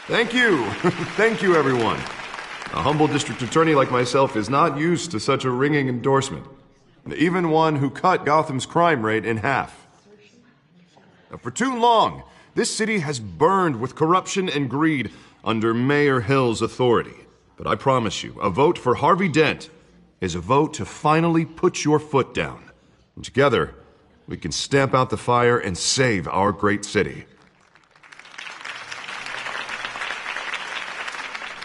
Thank you. Thank you, everyone. A humble district attorney like myself is not used to such a ringing endorsement. Even one who cut Gotham's crime rate in half. For too long, this city has burned with corruption and greed under Mayor Hill's authority. But I promise you, a vote for Harvey Dent is a vote to finally put your foot down. And together, we can stamp out the fire and save our great city.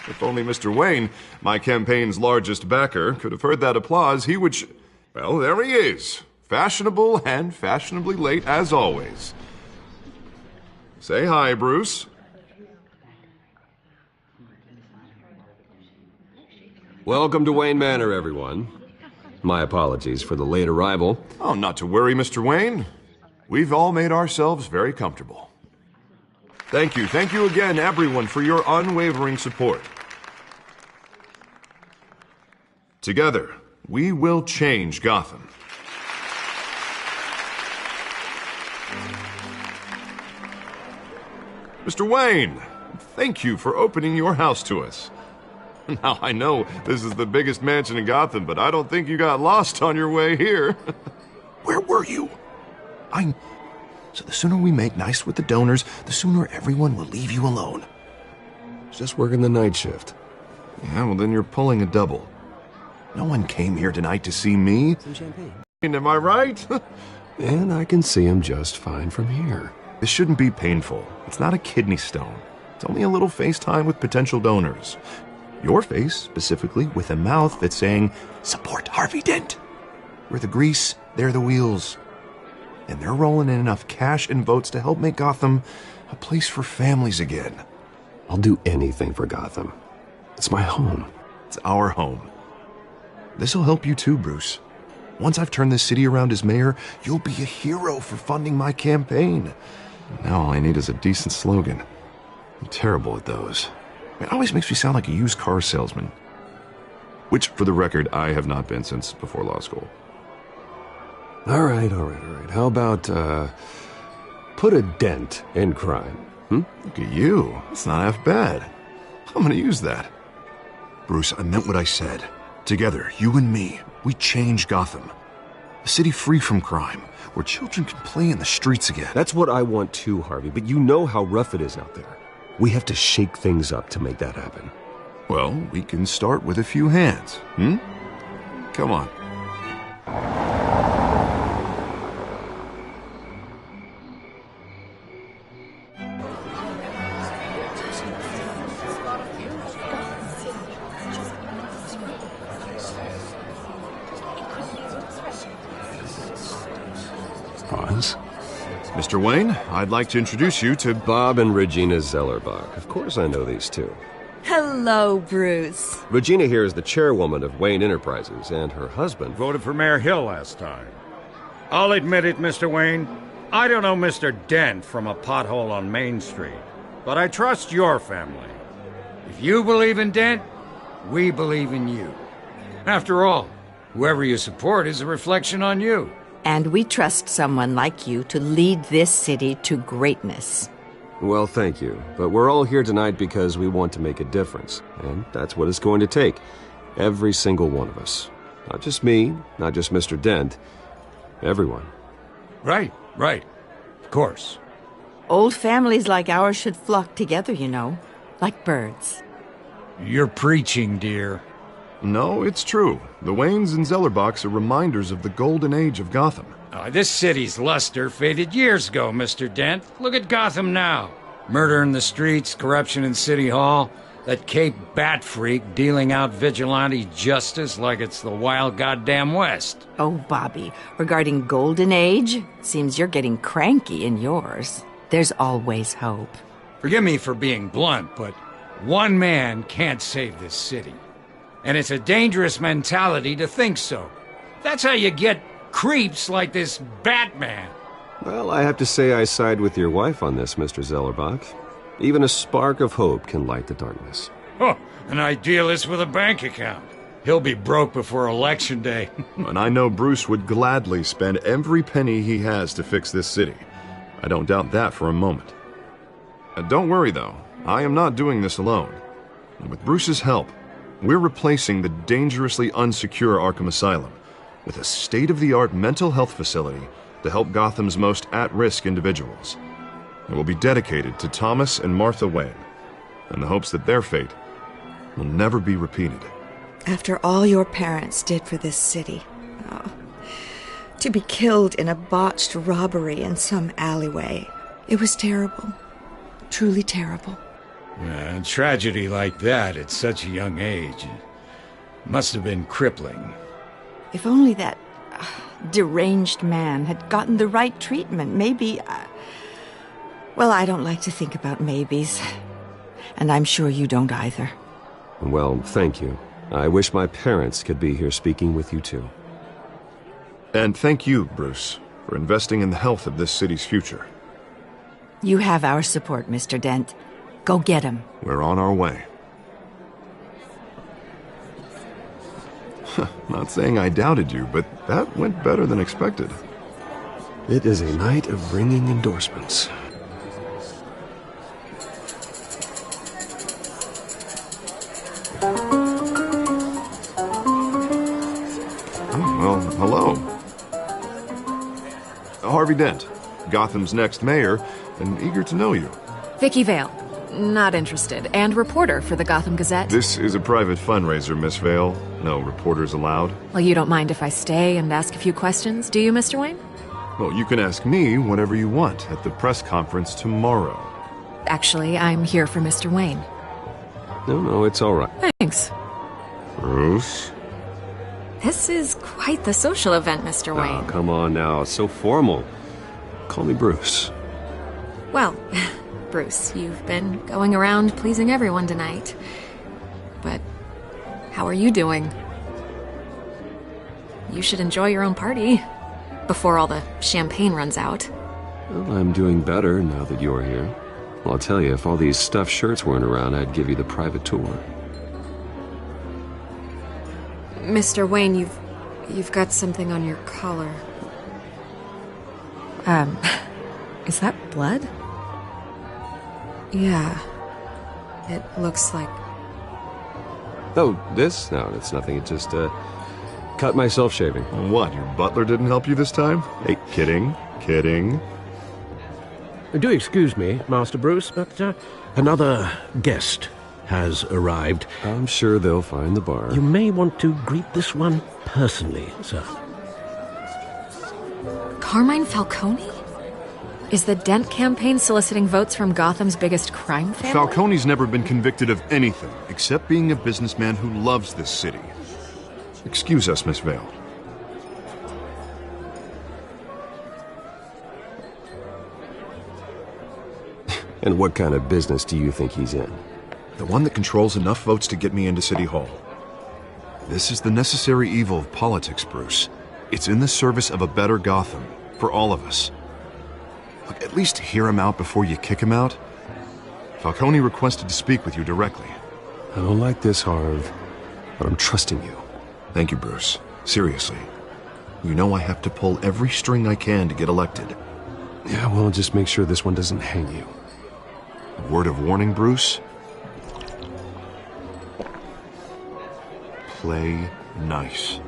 If only Mr. Wayne, my campaign's largest backer, could have heard that applause, he would... Well, there he is. Fashionable and fashionably late as always. Say hi, Bruce. Welcome to Wayne Manor, everyone. My apologies for the late arrival. Oh, not to worry, Mr. Wayne. We've all made ourselves very comfortable. Thank you again, everyone, for your unwavering support. Together, we will change Gotham. Mr. Wayne, thank you for opening your house to us. Now, I know this is the biggest mansion in Gotham, but I don't think you got lost on your way here. Where were you? So the sooner we make nice with the donors, the sooner everyone will leave you alone. Just working the night shift. Yeah, well, then you're pulling a double. No one came here tonight to see me. Some champagne. Am I right? And I can see him just fine from here. This shouldn't be painful. It's not a kidney stone. It's only a little FaceTime with potential donors. Your face, specifically, with a mouth that's saying, "Support Harvey Dent." We're the grease, they're the wheels. And they're rolling in enough cash and votes to help make Gotham a place for families again. I'll do anything for Gotham. It's my home. It's our home. This'll help you too, Bruce. Once I've turned this city around as mayor, you'll be a hero for funding my campaign. Now all I need is a decent slogan. I'm terrible at those. It always makes me sound like a used car salesman. Which, for the record, I have not been since before law school. All right. How about, put a dent in crime, Look at you. It's not half bad. I'm gonna use that. Bruce, I meant what I said. Together, you and me, we change Gotham. A city free from crime, where children can play in the streets again. That's what I want too, Harvey, but you know how rough it is out there. We have to shake things up to make that happen. Well, we can start with a few hands, Come on. Pause. Mr. Wayne, I'd like to introduce you to Bob and Regina Zellerbach. Of course I know these two. Hello, Bruce. Regina here is the chairwoman of Wayne Enterprises, and her husband... Voted for Mayor Hill last time. I'll admit it, Mr. Wayne. I don't know Mr. Dent from a pothole on Main Street, but I trust your family. If you believe in Dent, we believe in you. After all, whoever you support is a reflection on you. And we trust someone like you to lead this city to greatness. Well, thank you. But we're all here tonight because we want to make a difference. And that's what it's going to take. Every single one of us. Not just me, not just Mr. Dent. Everyone. Right. Of course. Old families like ours should flock together, you know, like birds. You're preaching, dear. No, it's true. The Waynes and Zellerbachs are reminders of the golden age of Gotham. This city's luster faded years ago, Mr. Dent. Look at Gotham now. Murder in the streets, corruption in City Hall, that Cape Bat freak dealing out vigilante justice like it's the wild goddamn West. Oh, Bobby, regarding Golden Age, seems you're getting cranky in yours. There's always hope. Forgive me for being blunt, but one man can't save this city. And it's a dangerous mentality to think so. That's how you get creeps like this Batman. Well, I have to say I side with your wife on this, Mr. Zellerbach. Even a spark of hope can light the darkness. Oh, an idealist with a bank account. He'll be broke before Election Day. And I know Bruce would gladly spend every penny he has to fix this city. I don't doubt that for a moment. Don't worry, though. I am not doing this alone. With Bruce's help, we're replacing the dangerously unsecure Arkham Asylum with a state-of-the-art mental health facility to help Gotham's most at-risk individuals. It will be dedicated to Thomas and Martha Wayne, in the hopes that their fate will never be repeated. After all your parents did for this city, to be killed in a botched robbery in some alleyway, it was terrible. Truly terrible. A tragedy like that at such a young age must have been crippling. If only that deranged man had gotten the right treatment, maybe... Well, I don't like to think about maybes. And I'm sure you don't either. Well, thank you. I wish my parents could be here speaking with you too. And thank you, Bruce, for investing in the health of this city's future. You have our support, Mr. Dent. Go get him. We're on our way. Not saying I doubted you, but that went better than expected. It is a night of ringing endorsements. Well, hello. Harvey Dent, Gotham's next mayor, and eager to know you. Vicky Vale. Not interested. And reporter for the Gotham Gazette. This is a private fundraiser, Miss Vale. No reporters allowed. Well, you don't mind if I stay and ask a few questions, do you, Mr. Wayne? Well, you can ask me whatever you want at the press conference tomorrow. Actually, I'm here for Mr. Wayne. No, it's all right. Thanks. Bruce? This is quite the social event, Mr. Oh, Wayne. come on now. It's so formal. Call me Bruce. Well, Bruce, you've been going around pleasing everyone tonight. But how are you doing? You should enjoy your own party before all the champagne runs out. Well, I'm doing better now that you're here. Well, I'll tell you, if all these stuffed shirts weren't around, I'd give you the private tour. Mr. Wayne, you've got something on your collar. Is that blood? Yeah. It looks like... Oh, this? No, it's nothing. It just, cut myself shaving. What, your butler didn't help you this time? Hey, kidding. Do excuse me, Master Bruce, but another guest has arrived. I'm sure they'll find the bar. You may want to greet this one personally, sir. Carmine Falcone? Is the Dent campaign soliciting votes from Gotham's biggest crime family? Falcone's never been convicted of anything except being a businessman who loves this city. Excuse us, Miss Vale. And what kind of business do you think he's in? The one that controls enough votes to get me into City Hall. This is the necessary evil of politics, Bruce. It's in the service of a better Gotham, for all of us. Look, at least hear him out before you kick him out. Falcone requested to speak with you directly. I don't like this, Harv, but I'm trusting you. Thank you, Bruce. Seriously. You know I have to pull every string I can to get elected. Yeah, well, just make sure this one doesn't hang you. Word of warning, Bruce? Play nice.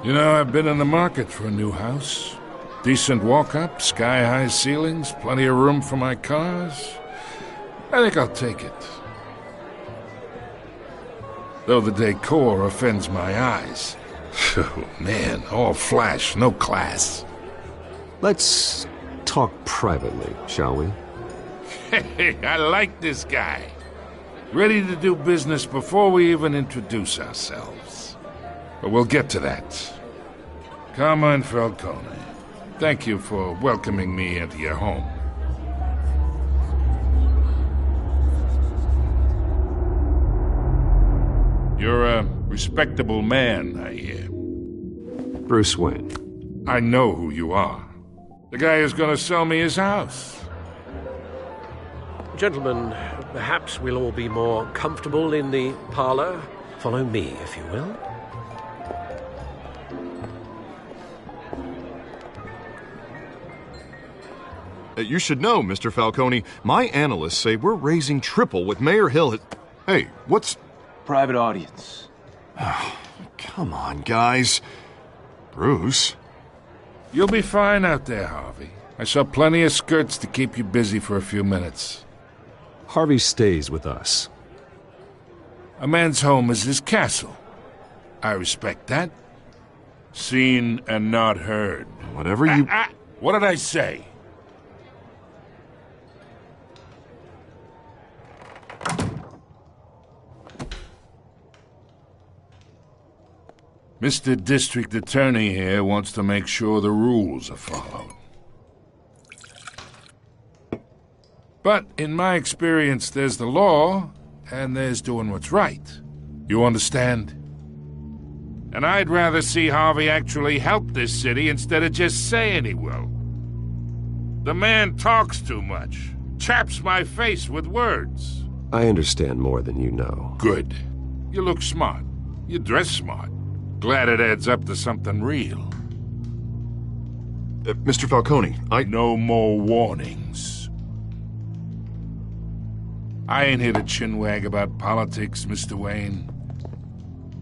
You know, I've been in the market for a new house. Decent walk-up, sky-high ceilings, plenty of room for my cars. I think I'll take it. Though the decor offends my eyes. Oh, man, all flash, no class. Let's talk privately, shall we? Hey, I like this guy. Ready to do business before we even introduce ourselves. But we'll get to that. Carmine Falcone, thank you for welcoming me into your home. You're a respectable man, I hear. Bruce Wayne. I know who you are. The guy who's gonna sell me his house. Gentlemen, perhaps we'll all be more comfortable in the parlor. Follow me, if you will. You should know, Mr. Falcone, my analysts say we're raising triple what Mayor Hill has... Hey, what's... Private audience. Come on, guys. Bruce? You'll be fine out there, Harvey. I saw plenty of skirts to keep you busy for a few minutes. Harvey stays with us. A man's home is his castle. I respect that. Seen and not heard. Whatever you... What did I say? Mr. District Attorney here wants to make sure the rules are followed. But in my experience, there's the law, and there's doing what's right. You understand? And I'd rather see Harvey actually help this city instead of just saying he will. The man talks too much, chaps my face with words. I understand more than you know. Good. You look smart. You dress smart. Glad it adds up to something real. Mr. Falcone, No more warnings. I ain't here to chinwag about politics, Mr. Wayne.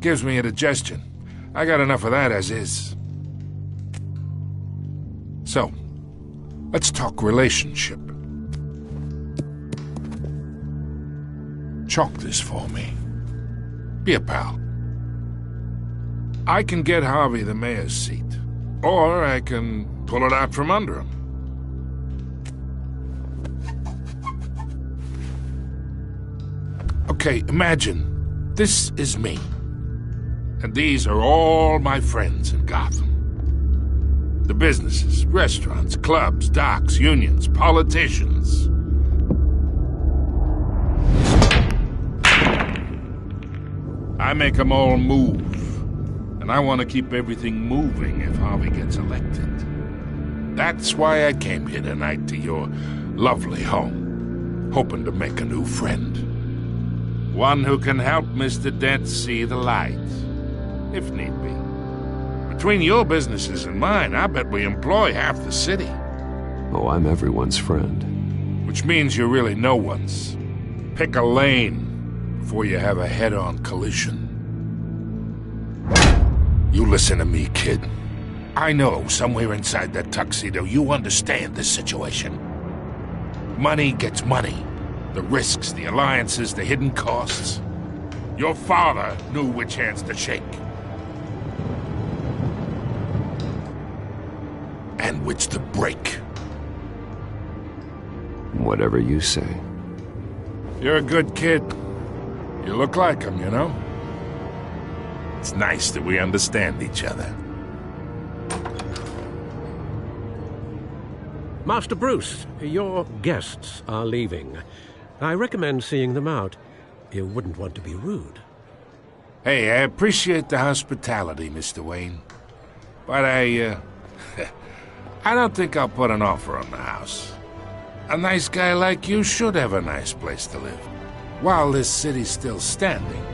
Gives me indigestion. I got enough of that as is. So, let's talk relationship. Chalk this for me. Be a pal. I can get Harvey the mayor's seat, or I can pull it out from under him. Okay, imagine this is me, and these are all my friends in Gotham. The businesses, restaurants, clubs, docks, unions, politicians. I make them all move. And I want to keep everything moving if Harvey gets elected. That's why I came here tonight to your lovely home, hoping to make a new friend. One who can help Mr. Dent see the light, if need be. Between your businesses and mine, I bet we employ half the city. Oh, I'm everyone's friend. Which means you're really no one's. Pick a lane before you have a head-on collision. You listen to me, kid. I know somewhere inside that tuxedo you understand this situation. Money gets money. The risks, the alliances, the hidden costs. Your father knew which hands to shake. And which to break. Whatever you say. You're a good kid. You look like him, you know? It's nice that we understand each other. Master Bruce, your guests are leaving. I recommend seeing them out. You wouldn't want to be rude. Hey, I appreciate the hospitality, Mr. Wayne. But I don't think I'll put an offer on the house. A nice guy like you should have a nice place to live, while this city's still standing.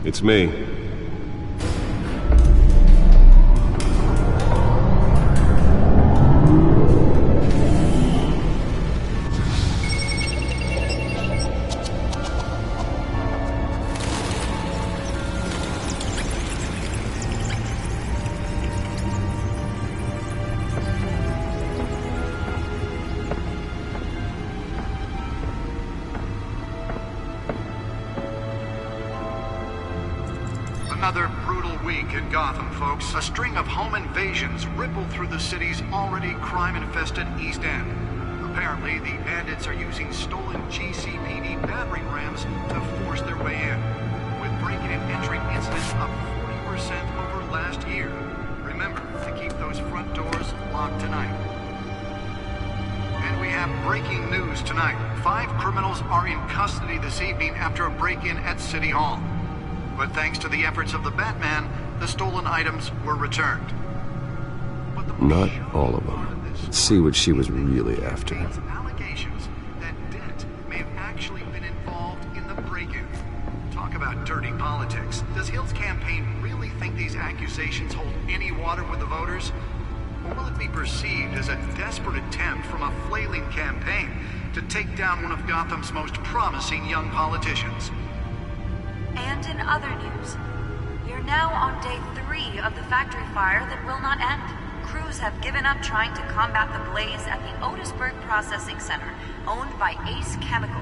It's me. Another brutal week in Gotham, folks. A string of home invasions rippled through the city's already crime-infested East End. Apparently, the bandits are using stolen GCPD battering rams to force their way in, with breaking and entering incidents up 40% over last year. Remember to keep those front doors locked tonight. And we have breaking news tonight. 5 criminals are in custody this evening after a break-in at City Hall. But thanks to the efforts of the Batman, the stolen items were returned. Not all of them. Let's see what she was really after. Allegations that Dent may have actually been involved in the break-in. Talk about dirty politics. Does Hill's campaign really think these accusations hold any water with the voters? Or will it be perceived as a desperate attempt from a flailing campaign to take down one of Gotham's most promising young politicians? And in other news, we're now on day 3 of the factory fire that will not end. Crews have given up trying to combat the blaze at the Otisburg Processing Center, owned by Ace Chemical.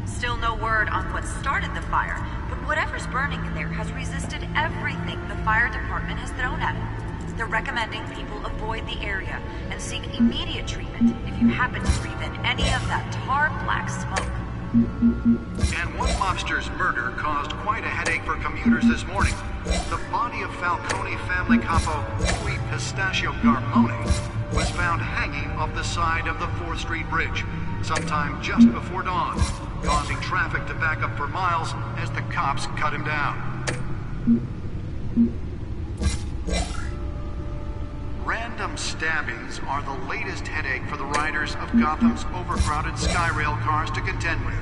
Still no word on what started the fire, but whatever's burning in there has resisted everything the fire department has thrown at it. They're recommending people avoid the area and seek immediate treatment if you happen to breathe in any of that tar black smoke. And one mobster's murder caused quite a headache for commuters this morning. The body of Falcone family capo Louis Pistachio Garmone was found hanging off the side of the 4th Street Bridge sometime just before dawn, causing traffic to back up for miles as the cops cut him down. Random stabbings are the latest headache for the riders of Gotham's overcrowded Skyrail cars to contend with.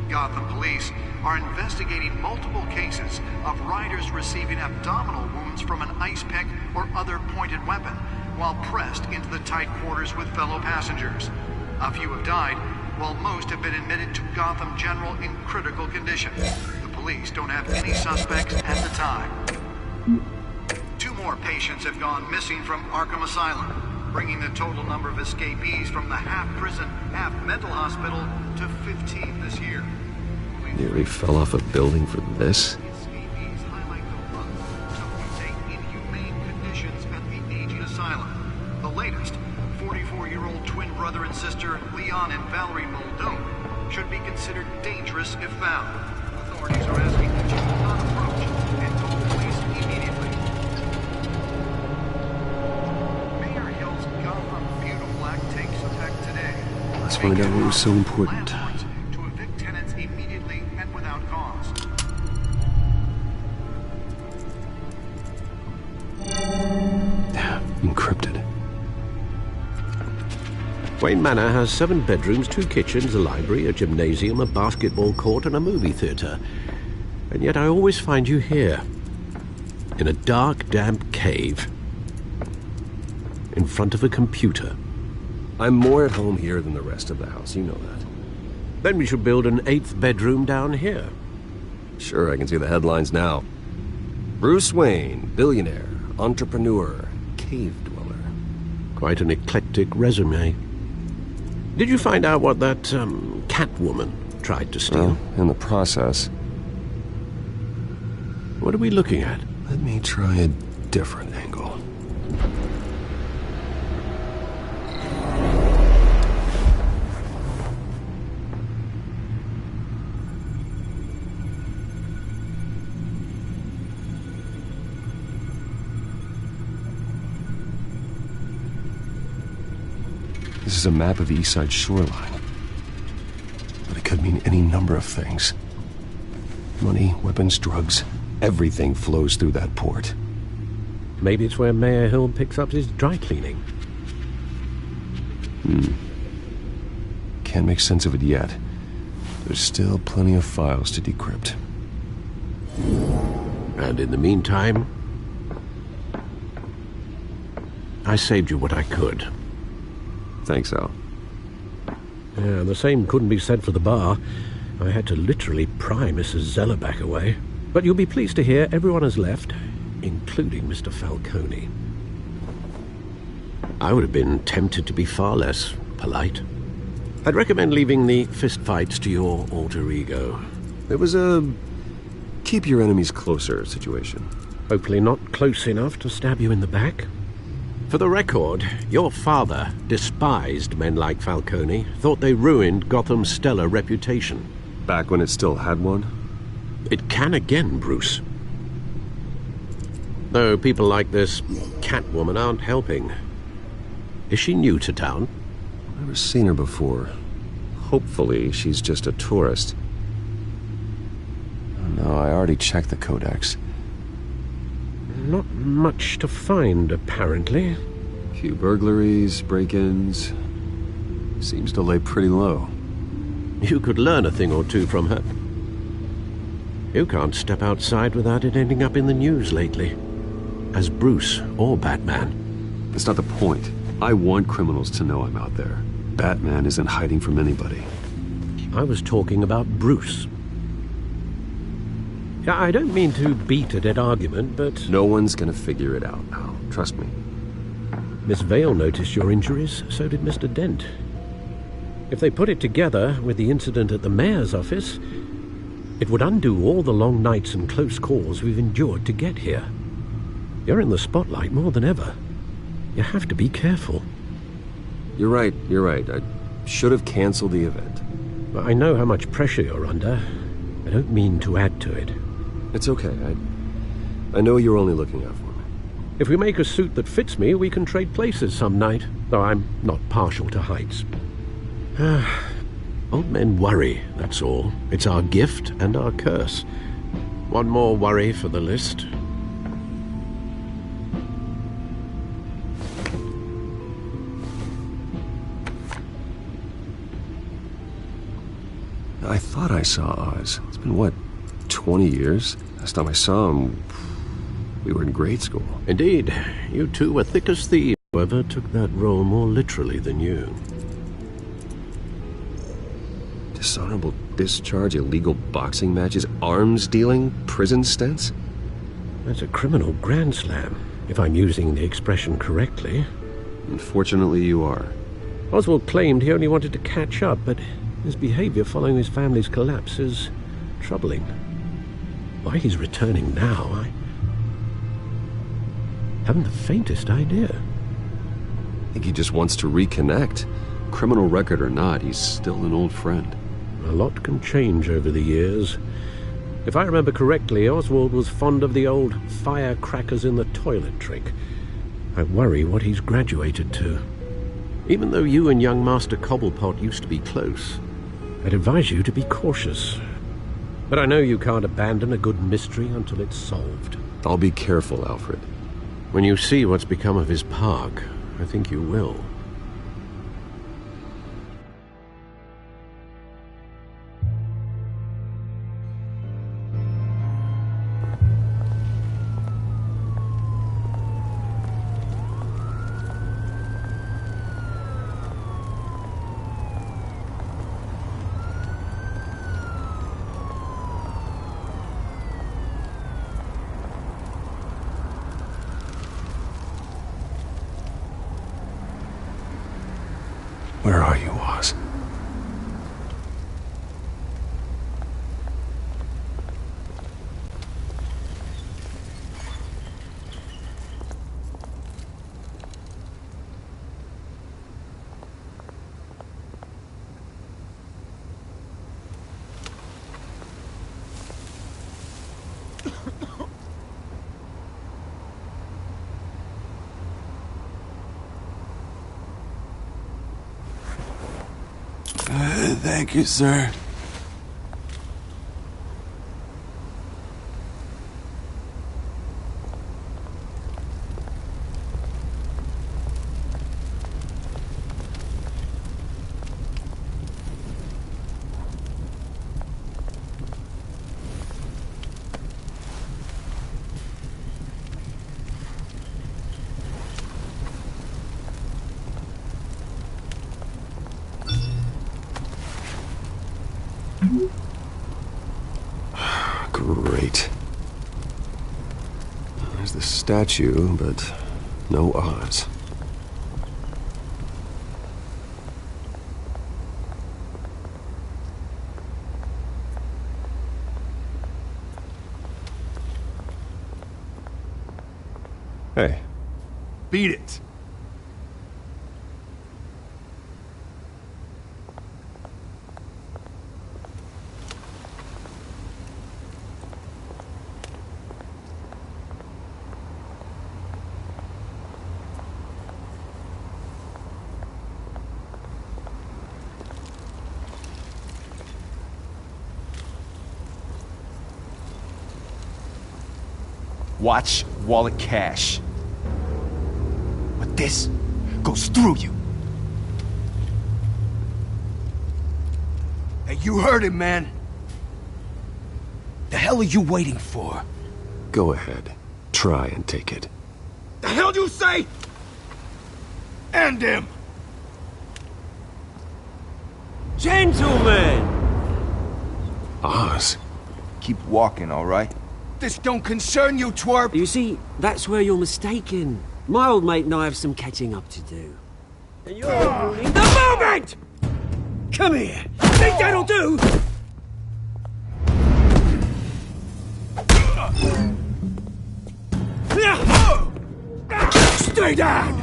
Gotham police are investigating multiple cases of riders receiving abdominal wounds from an ice pick or other pointed weapon while pressed into the tight quarters with fellow passengers. A few have died, while most have been admitted to Gotham General in critical condition. The police don't have any suspects at the time. 2 more patients have gone missing from Arkham Asylum, bringing the total number of escapees from the half-prison, half-mental hospital to 15 this year. Nearly fell off a building for this? The escapees highlight the rough, some inhumane conditions at the aging asylum. The latest, 44-year-old twin brother and sister Leon and Valerie Muldoon, should be considered dangerous if found. Authorities are asking that you do not approach and call the police immediately. Mayor Hill's Gotham Beautiful Act takes effect today. Let's find out what was so important. Landlords to evict tenants immediately and without cause. Encrypted. Wayne Manor has 7 bedrooms, 2 kitchens, a library, a gymnasium, a basketball court, and a movie theatre. And yet I always find you here, in a dark, damp cave, in front of a computer. I'm more at home here than the rest of the house, you know that. Then we should build an 8th bedroom down here. Sure, I can see the headlines now. Bruce Wayne, billionaire, entrepreneur, cave dweller. Quite an eclectic resume. Did you find out what that, Catwoman tried to steal? Well, in the process. What are we looking at? Let me try a different angle. This is a map of the East Side shoreline. But it could mean any number of things. Money, weapons, drugs, everything flows through that port. Maybe it's where Mayor Hill picks up his dry cleaning. Can't make sense of it yet. There's still plenty of files to decrypt. And in the meantime, I saved you what I could. Thanks, Al. Yeah, the same couldn't be said for the bar. I had to literally pry Mrs. Zellerback away. But you'll be pleased to hear everyone has left, including Mr. Falcone. I would have been tempted to be far less polite. I'd recommend leaving the fistfights to your alter ego. It was a keep your enemies closer situation. Hopefully not close enough to stab you in the back. For the record, your father despised men like Falcone, thought they ruined Gotham's stellar reputation. Back when it still had one? It can again, Bruce. Though people like this Catwoman aren't helping. Is she new to town? I've never seen her before. Hopefully she's just a tourist. No, I already checked the codex. Not much to find, apparently. A few burglaries, break-ins. Seems to lay pretty low. You could learn a thing or two from her. You can't step outside without it ending up in the news lately. As Bruce or Batman. That's not the point. I want criminals to know I'm out there. Batman isn't hiding from anybody. I was talking about Bruce. I don't mean to beat a dead argument, but... No one's gonna figure it out now. Trust me. Miss Vale noticed your injuries, so did Mr. Dent. If they put it together with the incident at the mayor's office, it would undo all the long nights and close calls we've endured to get here. You're in the spotlight more than ever. You have to be careful. You're right. I should have canceled the event. I know how much pressure you're under. I don't mean to add to it. It's okay. I know you're only looking out for me. If we make a suit that fits me, we can trade places some night, though I'm not partial to heights. Old men worry, that's all. It's our gift and our curse. One more worry for the list. I thought I saw Oz. It's been, what, 20 years? Last time I saw him, we were in grade school. Indeed. You two were thick as thieves. Whoever took that role more literally than you. Dishonorable discharge, illegal boxing matches, arms dealing, prison stints? That's a criminal grand slam, if I'm using the expression correctly. Unfortunately, you are. Oswald claimed he only wanted to catch up, but his behavior following his family's collapse is troubling. Why he's returning now, I haven't the faintest idea. I think he just wants to reconnect. Criminal record or not, he's still an old friend. A lot can change over the years. If I remember correctly, Oswald was fond of the old firecrackers in the toilet trick. I worry what he's graduated to. Even though you and young Master Cobblepot used to be close, I'd advise you to be cautious. But I know you can't abandon a good mystery until it's solved. I'll be careful, Alfred. When you see what's become of his park, I think you will. Where are you, Oz? Thank you, sir. Great. There's the statue, but no Oz. Hey. Beat it. Watch wallet cash. But this goes through you. Hey, you heard him, man. The hell are you waiting for? Go ahead. Try and take it. The hell do you say? End him! Gentlemen! Oz. Keep walking, all right? This don't concern you, twerp! You see, that's where you're mistaken. My old mate and I have some catching up to do. And you're ruining the moment! Come here! Think that'll do? Stay down!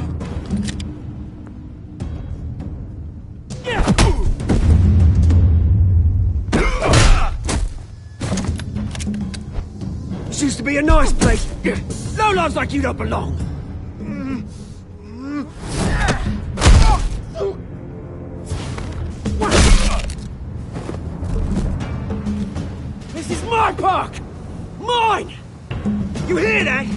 This used to be a nice place. Lowlifes like you don't belong. This is my park! Mine! You hear that?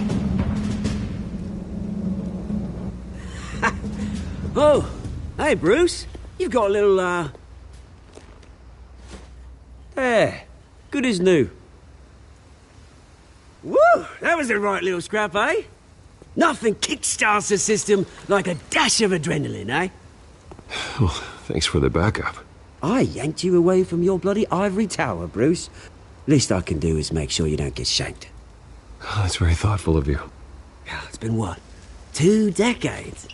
Oh, hey, Bruce. You've got a little, There. Good as new. Woo! That was a right little scrap, eh? Nothing kickstarts the system like a dash of adrenaline, eh? Well, thanks for the backup. I yanked you away from your bloody ivory tower, Bruce. Least I can do is make sure you don't get shanked. Oh, that's very thoughtful of you. It's been what? 2 decades?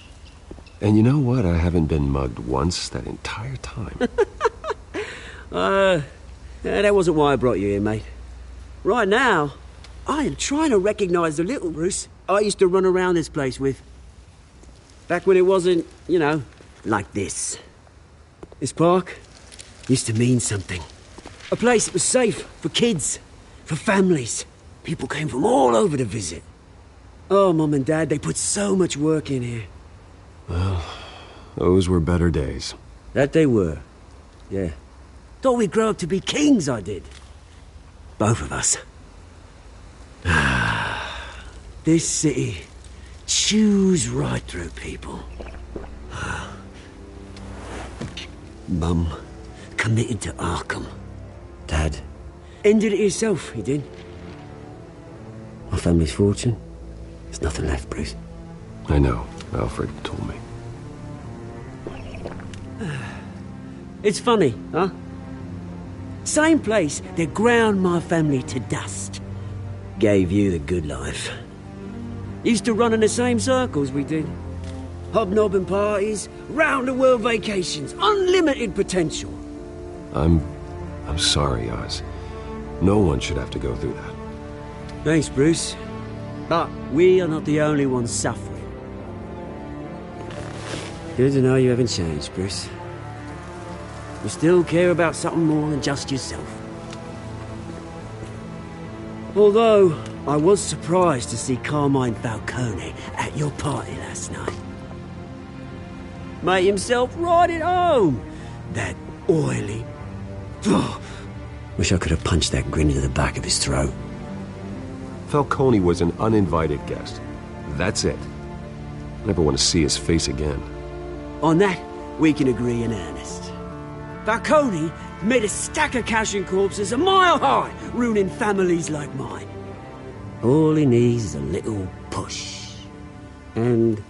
And you know what? I haven't been mugged once that entire time. That wasn't why I brought you here, mate. Right now, I am trying to recognize the little Bruce I used to run around this place with. Back when it wasn't, you know, like this. This park used to mean something. A place that was safe for kids, for families. People came from all over to visit. Oh, Mum and Dad, they put so much work in here. Well, those were better days. That they were. Yeah. Thought we'd grow up to be kings, I did. Both of us. This city chews right through people. Mum committed to Arkham. Dad ended it himself, he did. My family's fortune, there's nothing left, Bruce. I know. Alfred told me. It's funny, huh? Same place that ground my family to dust. Gave you the good life. Used to run in the same circles we did. Hobnobbing parties, round-the-world vacations, unlimited potential. I'm sorry, Oz. No one should have to go through that. Thanks, Bruce. But we are not the only ones suffering. Good to know you haven't changed, Bruce. You still care about something more than just yourself. Although, I was surprised to see Carmine Falcone at your party last night. Made himself right at home. That oily... Wish I could have punched that grin into the back of his throat. Falcone was an uninvited guest. That's it. Never want to see his face again. On that, we can agree in earnest. Falcone made a stack of cash and corpses a mile high, ruining families like mine. All he needs is a little push. And...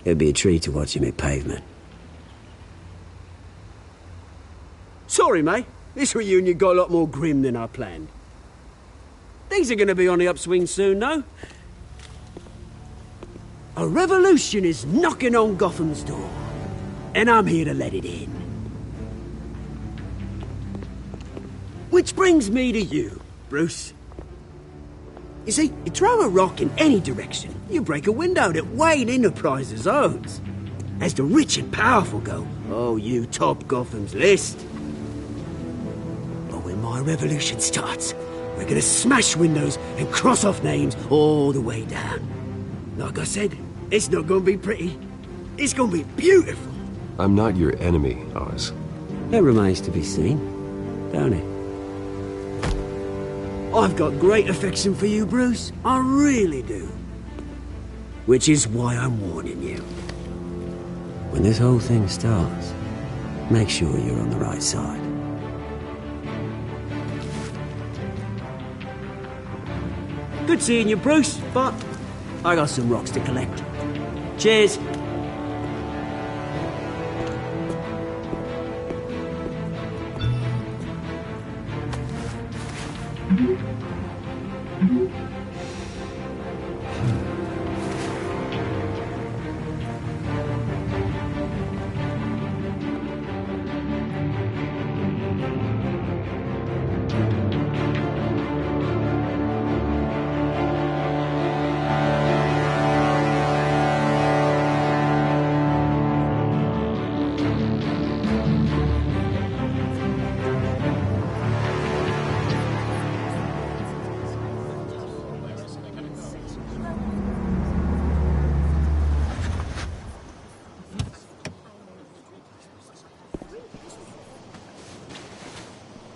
it'd be a treat to watch him hit pavement. Sorry, mate. This reunion got a lot more grim than I planned. Things are gonna be on the upswing soon, though. A revolution is knocking on Gotham's door. And I'm here to let it in. Which brings me to you, Bruce. You see, you throw a rock in any direction, you break a window that Wayne Enterprises owns. As the rich and powerful go, oh, you top Gotham's list. But when my revolution starts, we're gonna smash windows and cross off names all the way down. Like I said, it's not gonna be pretty. It's gonna be beautiful. I'm not your enemy, Oz. It remains to be seen, don't it? I've got great affection for you, Bruce. I really do. Which is why I'm warning you. When this whole thing starts, make sure you're on the right side. Good seeing you, Bruce, but I got some rocks to collect. Cheers.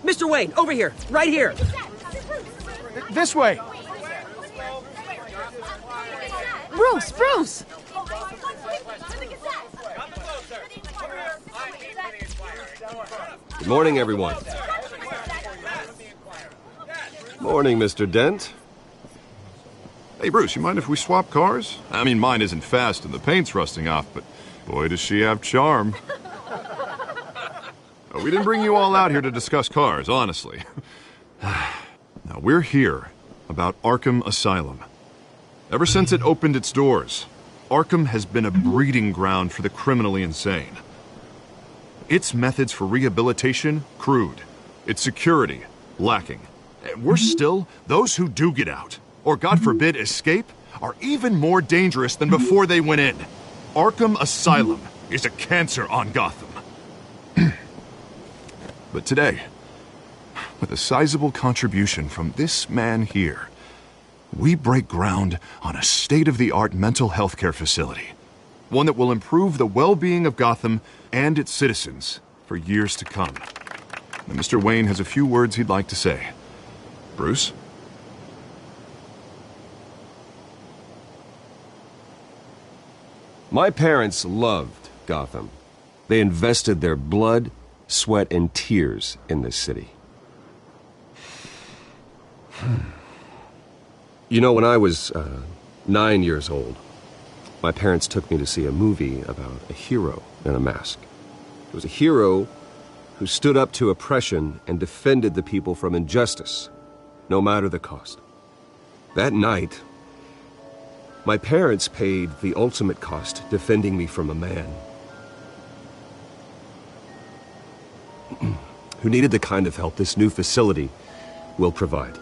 Mr. Wayne, over here, right here. This way. Bruce! Good morning, everyone. Morning, Mr. Dent. Hey, Bruce, you mind if we swap cars? I mean, mine isn't fast and the paint's rusting off, but boy, does she have charm. We didn't bring you all out here to discuss cars, honestly. Now, we're here about Arkham Asylum. Ever since it opened its doors, Arkham has been a breeding ground for the criminally insane. Its methods for rehabilitation, crude. Its security, lacking. And worse still, those who do get out, or God forbid escape, are even more dangerous than before they went in. Arkham Asylum is a cancer on Gotham. But today, with a sizable contribution from this man here, we break ground on a state-of-the-art mental health care facility. One that will improve the well-being of Gotham and its citizens for years to come. And Mr. Wayne has a few words he'd like to say. Bruce? My parents loved Gotham. They invested their blood, sweat, and tears in this city. You know, when I was 9 years old, my parents took me to see a movie about a hero in a mask. It was a hero who stood up to oppression and defended the people from injustice, no matter the cost. That night, my parents paid the ultimate cost defending me from a man who needed the kind of help this new facility will provide.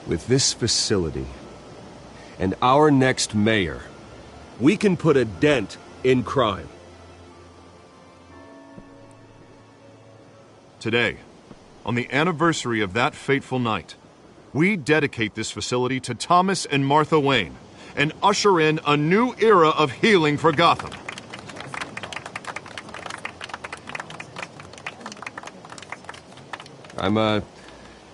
With this facility and our next mayor, we can put a dent in crime. Today, on the anniversary of that fateful night, we dedicate this facility to Thomas and Martha Wayne and usher in a new era of healing for Gotham. I'm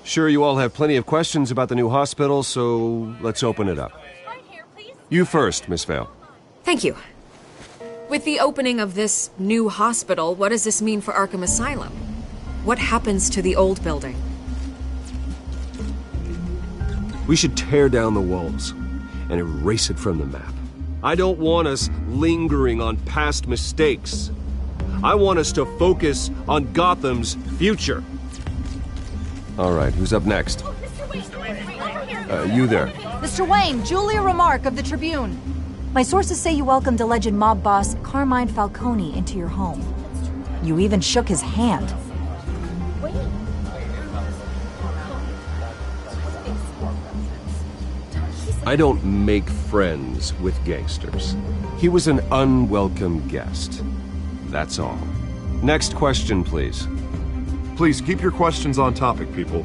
sure you all have plenty of questions about the new hospital, so let's open it up. You first, Miss Vale. Thank you. With the opening of this new hospital, what does this mean for Arkham Asylum? What happens to the old building? We should tear down the walls and erase it from the map. I don't want us lingering on past mistakes. I want us to focus on Gotham's future. All right, who's up next? Mr. Wayne, You there. Mr. Wayne, Julia Remark of the Tribune. My sources say you welcomed alleged mob boss Carmine Falcone into your home. You even shook his hand. I don't make friends with gangsters. He was an unwelcome guest. That's all. Next question, please. Please keep your questions on topic, people.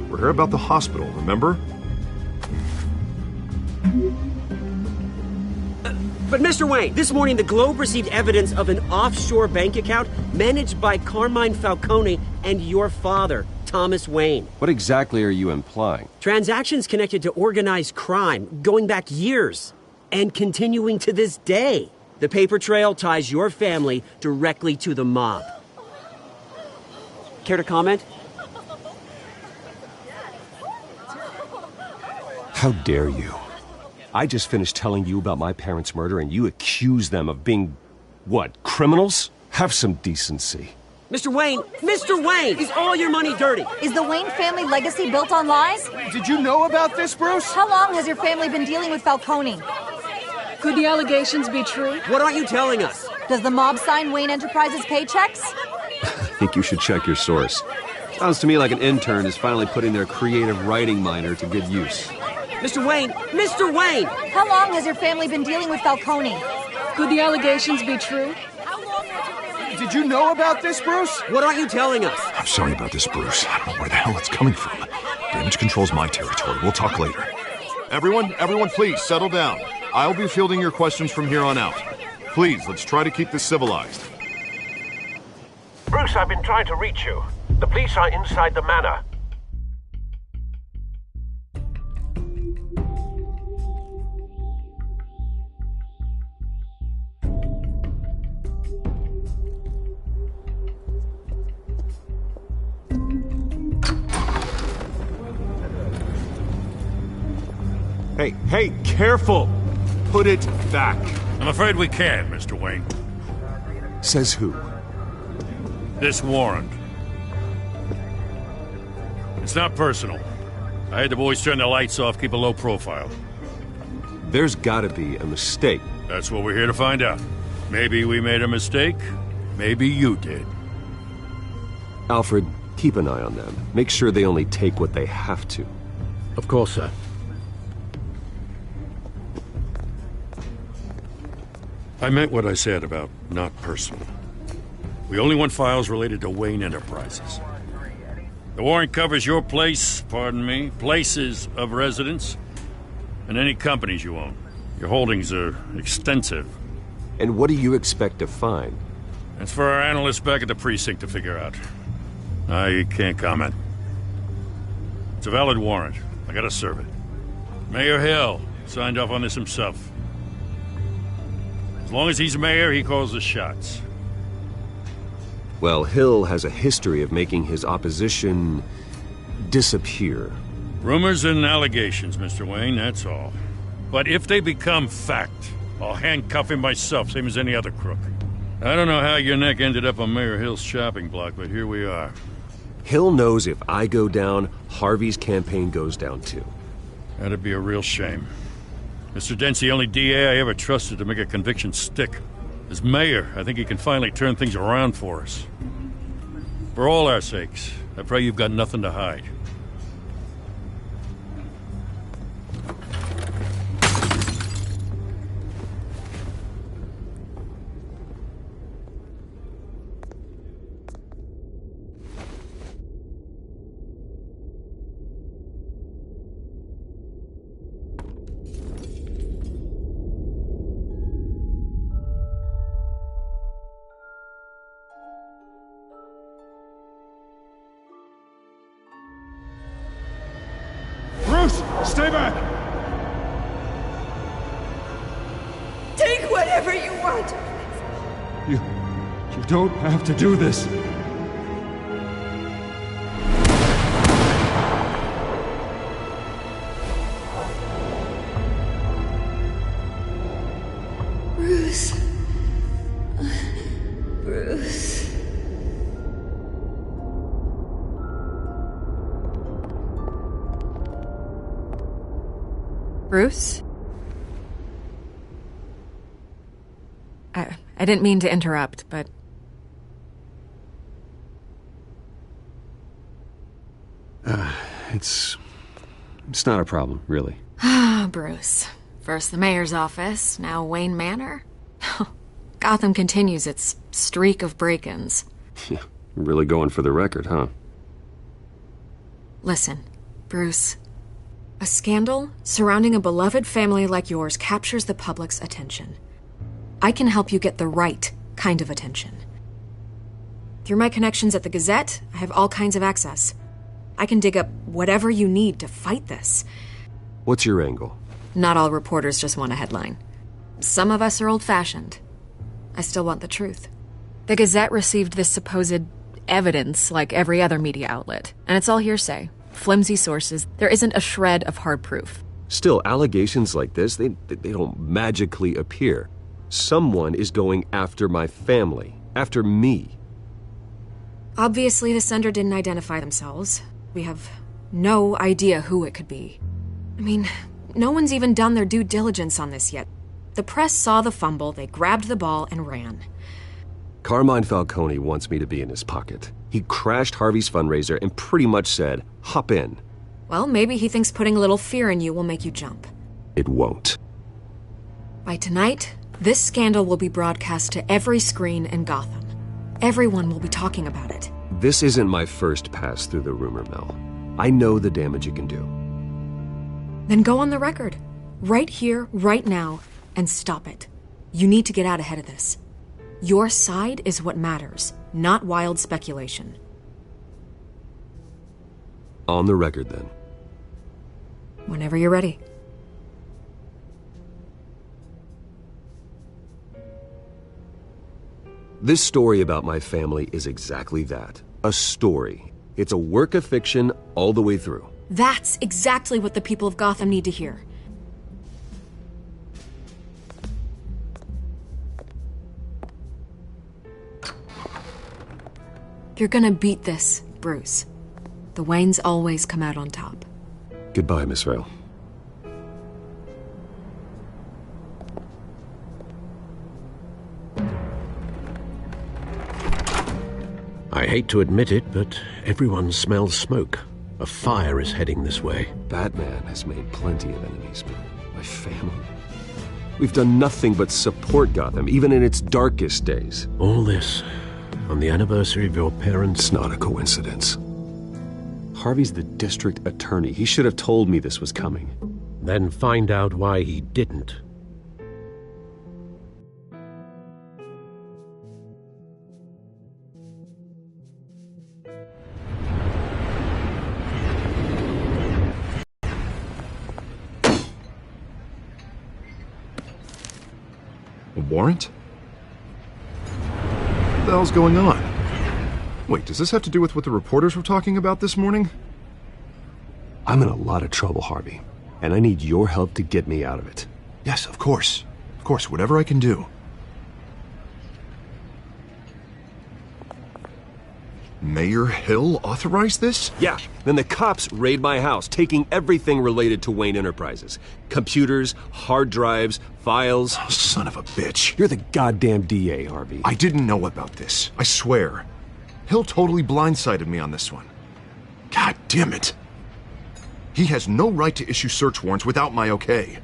We're here about the hospital, remember? But Mr. Wayne, this morning the Globe received evidence of an offshore bank account managed by Carmine Falcone and your father, Thomas Wayne. What exactly are you implying? Transactions connected to organized crime going back years and continuing to this day. The paper trail ties your family directly to the mob. Care to comment? How dare you? I just finished telling you about my parents' murder and you accuse them of being, what, criminals? Have some decency. Mr. Wayne, is all your money dirty? Is the Wayne family legacy built on lies? Did you know about this, Bruce? How long has your family been dealing with Falcone? Could the allegations be true? What aren't you telling us? Does the mob sign Wayne Enterprises paychecks? I think you should check your source. Sounds to me like an intern is finally putting their creative writing minor to good use. Mr. Wayne! How long has your family been dealing with Falcone? Could the allegations be true? Did you know about this, Bruce? What aren't you telling us? I'm sorry about this, Bruce. I don't know where the hell it's coming from. Damage control's my territory. We'll talk later. Everyone, please, settle down. I'll be fielding your questions from here on out. Please, let's try to keep this civilized. Bruce, I've been trying to reach you. The police are inside the manor. Hey, careful! Put it back. I'm afraid we can't, Mr. Wayne. Says who? This warrant. It's not personal. I had the boys turn the lights off, keep a low profile. There's gotta be a mistake. That's what we're here to find out. Maybe we made a mistake. Maybe you did. Alfred, keep an eye on them. Make sure they only take what they have to. Of course, sir. I meant what I said about not personal. We only want files related to Wayne Enterprises. The warrant covers your places of residence, and any companies you own. Your holdings are extensive. And what do you expect to find? That's for our analysts back at the precinct to figure out. I can't comment. It's a valid warrant. I gotta serve it. Mayor Hill signed off on this himself. As long as he's mayor, he calls the shots. Well, Hill has a history of making his opposition disappear. Rumors and allegations, Mr. Wayne, that's all. But if they become fact, I'll handcuff him myself, same as any other crook. I don't know how your neck ended up on Mayor Hill's shopping block, but here we are. Hill knows if I go down, Harvey's campaign goes down too. That'd be a real shame. Mr. Dent's the only DA I ever trusted to make a conviction stick. As mayor, I think he can finally turn things around for us. For all our sakes, I pray you've got nothing to hide. Stay back! Take whatever you want! You don't have to do this. Bruce. Bruce. Bruce? I didn't mean to interrupt, but... It's not a problem, really. Ah, Bruce. First the mayor's office, now Wayne Manor. Gotham continues its streak of break-ins. Yeah, really going for the record, huh? Listen, Bruce. A scandal surrounding a beloved family like yours captures the public's attention. I can help you get the right kind of attention. Through my connections at the Gazette, I have all kinds of access. I can dig up whatever you need to fight this. What's your angle? Not all reporters just want a headline. Some of us are old-fashioned. I still want the truth. The Gazette received this supposed evidence like every other media outlet, and it's all hearsay. Flimsy sources. There isn't a shred of hard proof. Still, allegations like this, they don't magically appear. Someone is going after my family, after me. Obviously, the sender didn't identify themselves. We have no idea who it could be. I mean, no one's even done their due diligence on this yet. The press saw the fumble, they grabbed the ball and ran. Carmine Falcone wants me to be in his pocket. He crashed Harvey's fundraiser and pretty much said, hop in. Well, maybe he thinks putting a little fear in you will make you jump. It won't. By tonight, this scandal will be broadcast to every screen in Gotham. Everyone will be talking about it. This isn't my first pass through the rumor mill. I know the damage it can do. Then go on the record. Right here, right now, and stop it. You need to get out ahead of this. Your side is what matters, not wild speculation. On the record, then. Whenever you're ready. This story about my family is exactly that. A story. It's a work of fiction all the way through. That's exactly what the people of Gotham need to hear. You're gonna beat this, Bruce. The Waynes always come out on top. Goodbye, Miss Vale. I hate to admit it, but everyone smells smoke. A fire is heading this way. Batman has made plenty of enemies, but my family? We've done nothing but support Gotham, even in its darkest days. All this on the anniversary of your parents'... It's not a coincidence. Harvey's the district attorney. He should have told me this was coming. Then find out why he didn't. A warrant? What the hell's going on? Wait, does this have to do with what the reporters were talking about this morning? I'm in a lot of trouble, Harvey, and I need your help to get me out of it. Yes, of course. Of course, whatever I can do. Mayor Hill authorized this? Yeah, then the cops raid my house, taking everything related to Wayne Enterprises. Computers, hard drives, files. Oh, son of a bitch. You're the goddamn DA, Harvey. I didn't know about this. I swear. Hill totally blindsided me on this one. God damn it. He has no right to issue search warrants without my okay.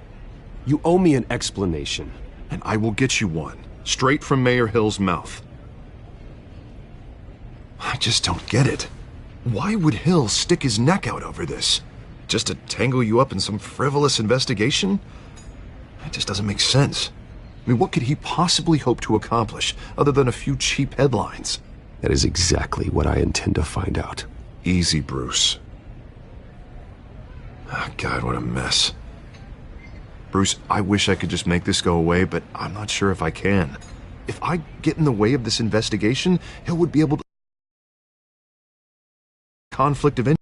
You owe me an explanation. And I will get you one, straight from Mayor Hill's mouth. I just don't get it. Why would Hill stick his neck out over this? Just to tangle you up in some frivolous investigation? It just doesn't make sense. I mean, what could he possibly hope to accomplish other than a few cheap headlines? That is exactly what I intend to find out. Easy, Bruce. Oh, God, what a mess. Bruce, I wish I could just make this go away, but I'm not sure if I can. If I get in the way of this investigation, Hill would be able to... conflict of interest.